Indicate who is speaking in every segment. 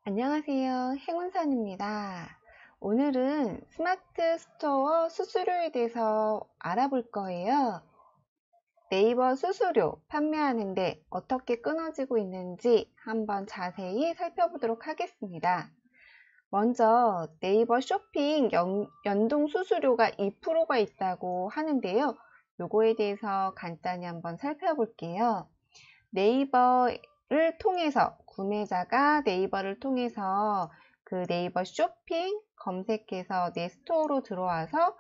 Speaker 1: 안녕하세요. 행운선입니다. 오늘은 스마트 스토어 수수료에 대해서 알아볼 거예요. 네이버 수수료 판매하는데 어떻게 끊어지고 있는지 한번 자세히 살펴보도록 하겠습니다. 먼저 네이버 쇼핑 연동 수수료가 2%가 있다고 하는데요. 요거에 대해서 간단히 한번 살펴볼게요. 네이버를 통해서 구매자가 네이버를 통해서 그 네이버 쇼핑 검색해서 내 스토어로 들어와서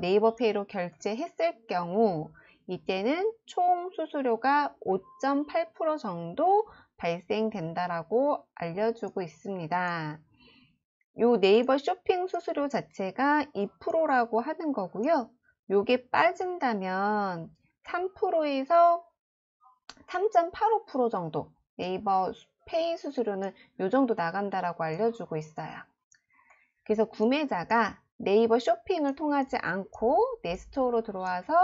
Speaker 1: 네이버 페이로 결제했을 경우 이때는 총 수수료가 5.8% 정도 발생된다라고 알려주고 있습니다. 요 네이버 쇼핑 수수료 자체가 2%라고 하는 거고요. 요게 빠진다면 3%에서 3.85% 정도 네이버 페이 수수료는 요 정도 나간다라고 알려주고 있어요. 그래서 구매자가 네이버 쇼핑을 통하지 않고 내 스토어로 들어와서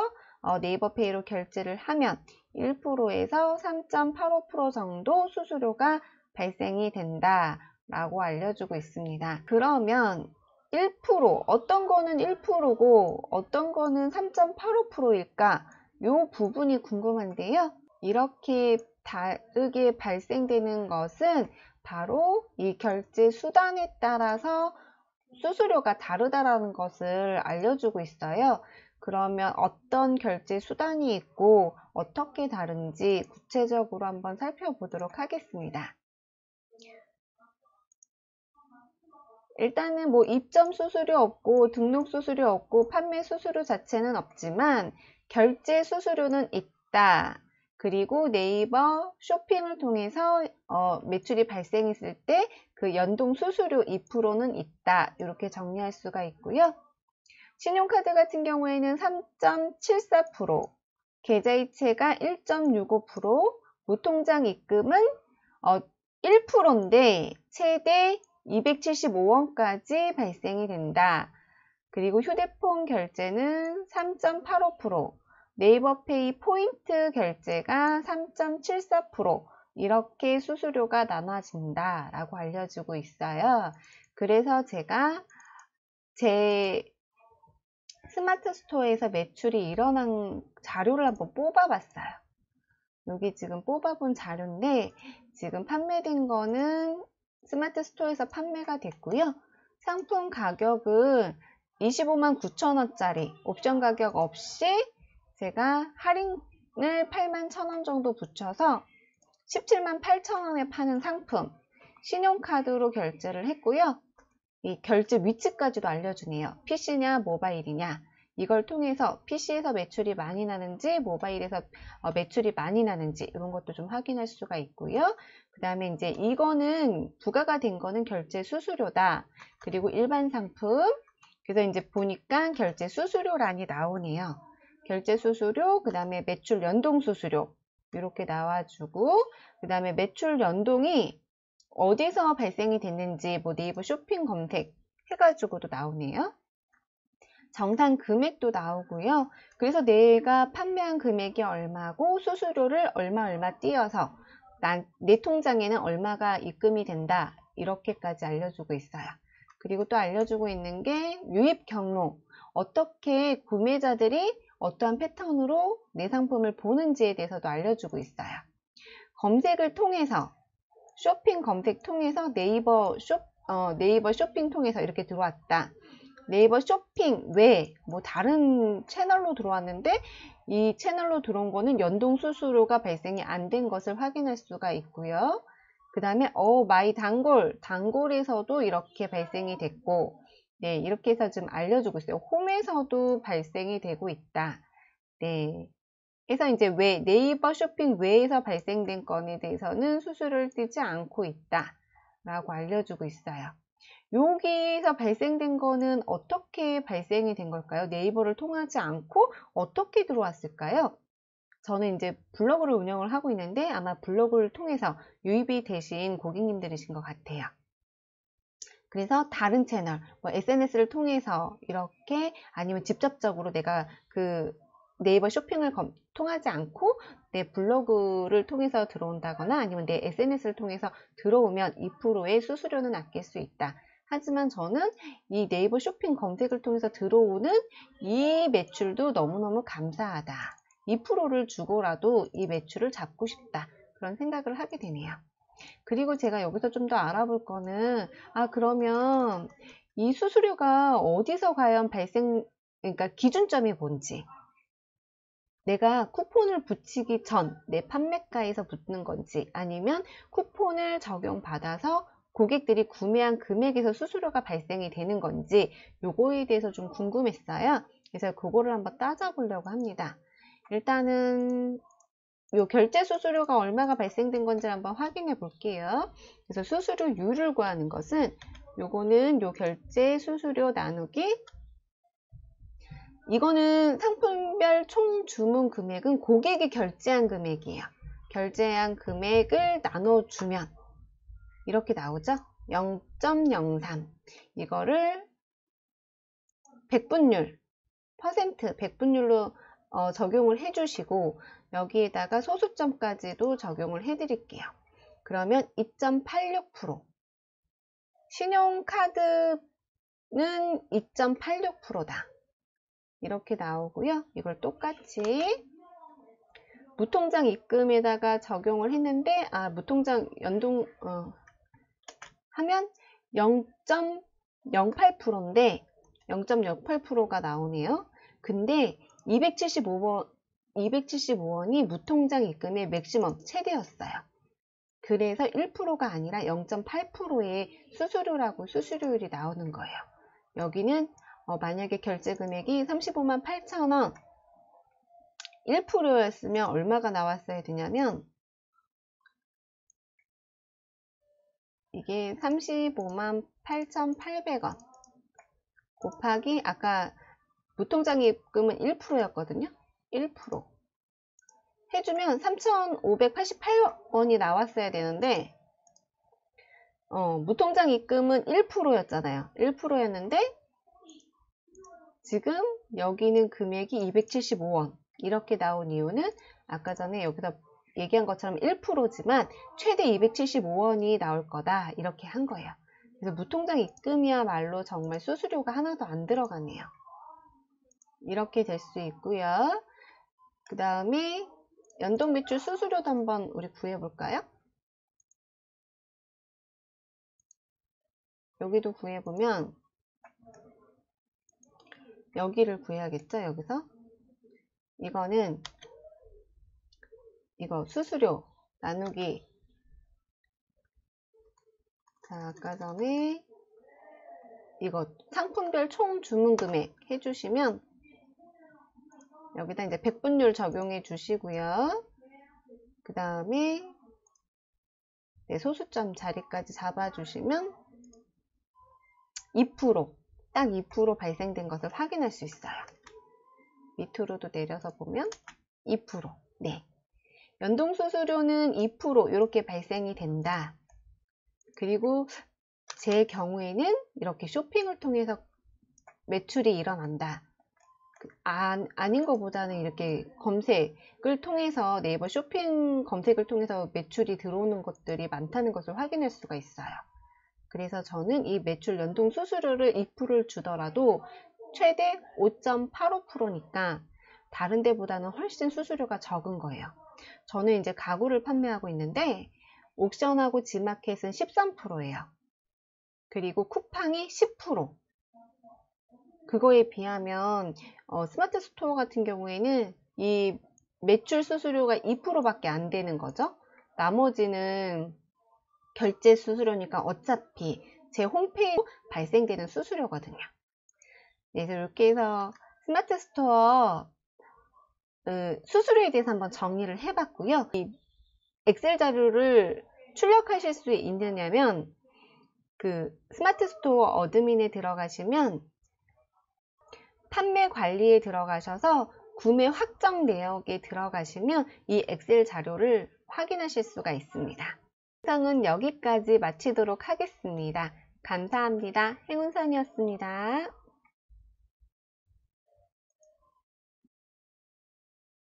Speaker 1: 네이버 페이로 결제를 하면 1%에서 3.85% 정도 수수료가 발생이 된다라고 알려주고 있습니다. 그러면 1%, 어떤 거는 1%고 어떤 거는 3.85%일까? 요 부분이 궁금한데요. 이렇게 다르게 발생되는 것은 바로 이 결제 수단에 따라서 수수료가 다르다라는 것을 알려주고 있어요. 그러면 어떤 결제 수단이 있고 어떻게 다른지 구체적으로 한번 살펴보도록 하겠습니다. 일단은 뭐 입점 수수료 없고 등록 수수료 없고 판매 수수료 자체는 없지만 결제 수수료는 있다. 그리고 네이버 쇼핑을 통해서 매출이 발생했을 때 그 연동 수수료 2%는 있다. 이렇게 정리할 수가 있고요. 신용카드 같은 경우에는 3.74%, 계좌이체가 1.65%, 무통장 입금은 1%인데 최대 275원까지 발생이 된다. 그리고 휴대폰 결제는 3.85%, 네이버페이 포인트 결제가 3.74%, 이렇게 수수료가 나눠진다 라고 알려주고 있어요. 그래서 제가 제 스마트 스토어에서 매출이 일어난 자료를 한번 뽑아봤어요. 여기 지금 뽑아본 자료인데 지금 판매된 거는 스마트 스토어에서 판매가 됐고요. 상품 가격은 25만 9천 원짜리 옵션 가격 없이 제가 할인을 8만 1천 원 정도 붙여서 17만 8천 원에 파는 상품 신용카드로 결제를 했고요. 이 결제 위치까지도 알려주네요. PC냐 모바일이냐, 이걸 통해서 PC에서 매출이 많이 나는지 모바일에서 매출이 많이 나는지 이런 것도 좀 확인할 수가 있고요. 그 다음에 이제 이거는 부과가 된 거는 결제 수수료다. 그리고 일반 상품, 그래서 이제 보니까 결제 수수료란이 나오네요. 결제 수수료, 그 다음에 매출 연동 수수료 이렇게 나와주고, 그 다음에 매출 연동이 어디서 발생이 됐는지 뭐 네이버 쇼핑 검색 해가지고도 나오네요. 정산 금액도 나오고요. 그래서 내가 판매한 금액이 얼마고 수수료를 얼마 띄어서 내 통장에는 얼마가 입금이 된다. 이렇게까지 알려주고 있어요. 그리고 또 알려주고 있는 게 유입 경로. 어떻게 구매자들이 어떠한 패턴으로 내 상품을 보는지에 대해서도 알려주고 있어요. 검색을 통해서 쇼핑 검색 통해서 네이버 쇼핑 통해서 이렇게 들어왔다. 네이버 쇼핑 외 뭐 다른 채널로 들어왔는데 이 채널로 들어온 거는 연동 수수료가 발생이 안 된 것을 확인할 수가 있고요. 그 다음에 마이 단골에서도 이렇게 발생이 됐고, 네, 이렇게 해서 좀 알려주고 있어요. 홈에서도 발생이 되고 있다. 네. 그래서 이제 네이버 쇼핑 외에서 발생된 건에 대해서는 수수료를 떼지 않고 있다 라고 알려주고 있어요. 여기서 발생된 거는 어떻게 발생이 된 걸까요? 네이버를 통하지 않고 어떻게 들어왔을까요? 저는 이제 블로그를 운영을 하고 있는데 아마 블로그를 통해서 유입이 되신 고객님들이신 것 같아요. 그래서 다른 채널, 뭐 SNS를 통해서 이렇게, 아니면 직접적으로 내가 그 네이버 쇼핑을 통하지 않고 내 블로그를 통해서 들어온다거나 아니면 내 SNS를 통해서 들어오면 2%의 수수료는 아낄 수 있다. 하지만 저는 이 네이버 쇼핑 검색을 통해서 들어오는 이 매출도 너무너무 감사하다. 2%를 주고라도 이 매출을 잡고 싶다. 그런 생각을 하게 되네요. 그리고 제가 여기서 좀 더 알아볼 거는, 그러면 이 수수료가 어디서 과연 그러니까 기준점이 뭔지, 내가 쿠폰을 붙이기 전 내 판매가에서 붙는 건지, 아니면 쿠폰을 적용받아서 고객들이 구매한 금액에서 수수료가 발생이 되는 건지, 요거에 대해서 좀 궁금했어요. 그래서 그거를 한번 따져보려고 합니다. 일단은 요 결제 수수료가 얼마가 발생된 건지 한번 확인해 볼게요. 그래서 수수료율을 구하는 것은 요거는 요 결제 수수료 나누기, 이거는 상품별 총 주문 금액은 고객이 결제한 금액이에요. 결제한 금액을 나눠주면 이렇게 나오죠. 0.03. 이거를 백분율, 백분율로 적용을 해주시고 여기에다가 소수점까지도 적용을 해드릴게요. 그러면 2.86%. 신용카드는 2.86%다. 이렇게 나오고요. 이걸 똑같이 무통장 입금에다가 적용을 했는데 무통장 연동 하면 0.08%인데 0.08%가 나오네요. 근데 275원이 무통장 입금의 맥시멈 최대였어요. 그래서 1%가 아니라 0.8%의 수수료라고 수수료율이 나오는 거예요. 여기는 만약에 결제 금액이 35만 8천원 1%였으면 얼마가 나왔어야 되냐면 이게 35만 8,800원 곱하기 아까 무통장 입금은 1%였거든요. 1% 해주면 3,588원이 나왔어야 되는데 무통장 입금은 1%였잖아요. 1%였는데 지금 여기는 금액이 275원 이렇게 나온 이유는 아까 전에 여기서 얘기한 것처럼 1%지만 최대 275원이 나올 거다 이렇게 한 거예요. 그래서 무통장 입금이야말로 정말 수수료가 하나도 안 들어가네요. 이렇게 될 수 있고요. 그 다음에 연동매출 수수료도 한번 우리 구해볼까요? 여기도 구해보면 여기를 구해야겠죠? 여기서 이거는 이거 수수료 나누기 자 아까 전에 이거 상품별 총 주문 금액 해주시면 여기다 이제 백분율 적용해 주시고요. 그 다음에 소수점 자리까지 잡아주시면 2%, 딱 2% 발생된 것을 확인할 수 있어요. 밑으로도 내려서 보면 2%. 네. 연동수수료는 2% 이렇게 발생이 된다. 그리고 제 경우에는 이렇게 쇼핑을 통해서 매출이 일어난다. 아닌 것보다는 이렇게 검색을 통해서 네이버 쇼핑 검색을 통해서 매출이 들어오는 것들이 많다는 것을 확인할 수가 있어요. 그래서 저는 이 매출 연동 수수료를 2%를 주더라도 최대 5.85%니까 다른 데보다는 훨씬 수수료가 적은 거예요. 저는 이제 가구를 판매하고 있는데 옥션하고 지마켓은 13%예요. 그리고 쿠팡이 10%. 그거에 비하면 스마트 스토어 같은 경우에는 이 매출 수수료가 2%밖에 안 되는 거죠. 나머지는 결제 수수료니까 어차피 제 홈페이지에 발생되는 수수료거든요. 그래서 이렇게 해서 스마트 스토어 수수료에 대해서 한번 정리를 해봤고요. 이 엑셀 자료를 출력하실 수 있느냐면 그 스마트 스토어 어드민에 들어가시면 판매 관리에 들어가셔서 구매 확정 내역에 들어가시면 이 엑셀 자료를 확인하실 수가 있습니다. 영상은 여기까지 마치도록 하겠습니다. 감사합니다. 행운선이었습니다.